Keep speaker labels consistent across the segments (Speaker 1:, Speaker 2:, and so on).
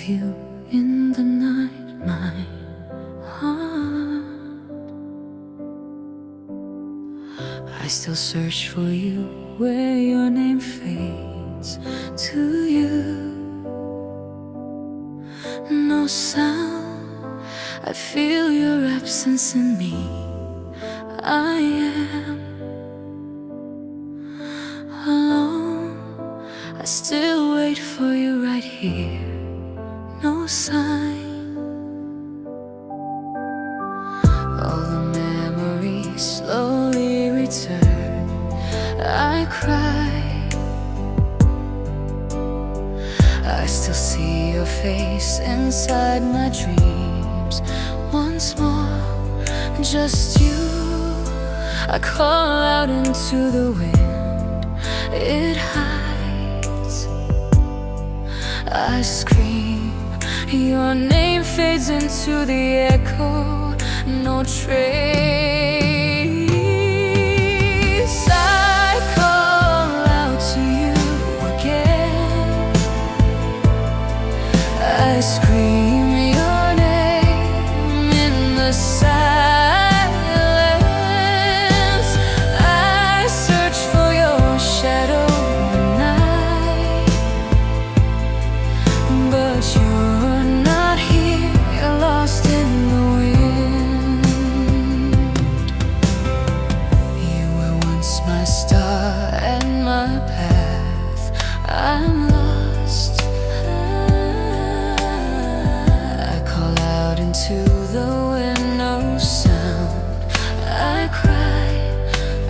Speaker 1: you in the night, my heart. I still search for you where your name fades to you. No sound, I feel your absence in me. I am alone, I still wait for you right here. No sign, all the memories slowly return. I cry, I still see your face inside my dreams. Once more, just you. I call out into the wind, it hides. I scream, your name fades into the echo. No trace. I call out to you again. I scream your name in the silence. I search for your shadow at night, but you're not here. You're lost in the wind. You were once my star and my path. I'm lost. I call out into the wind, no sound. I cry,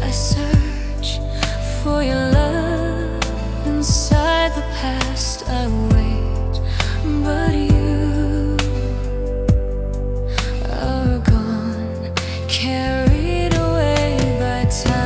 Speaker 1: I search for your love inside the past. I wait, but you are gone, carried away by time.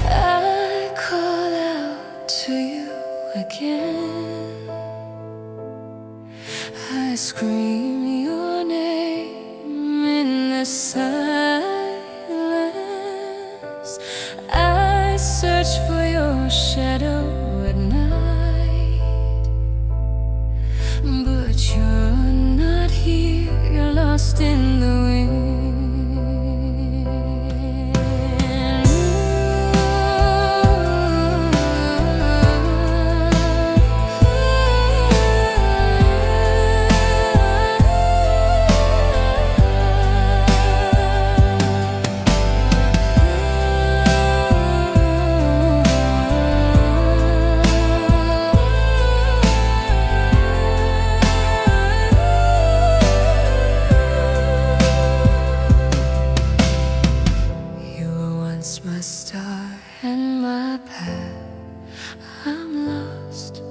Speaker 1: I call out to you again. I scream your name in the silence. I search for your shadow at night, but you're not here. You're lost in the wind. You were once my star and my path. I'm lost.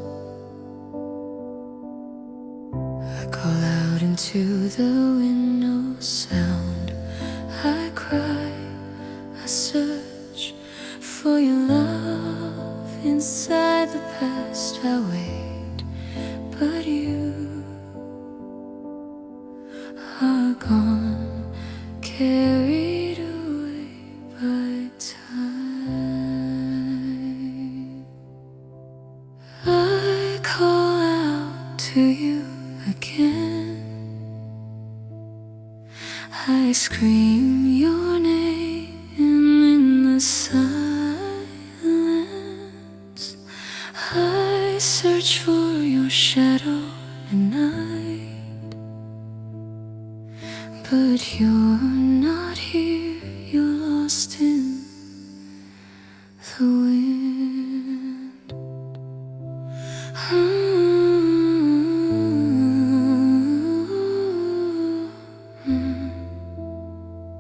Speaker 1: I call out into the wind, no sound. I cry, I search for your love inside the past. I wait, but you are gone, carried away by time. I call out to you again. I scream your name in the silence. I search for your shadow at night, but you're not here. You're lost in the wind.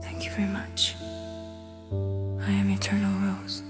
Speaker 1: Thank you very much. I am Eternal Rose.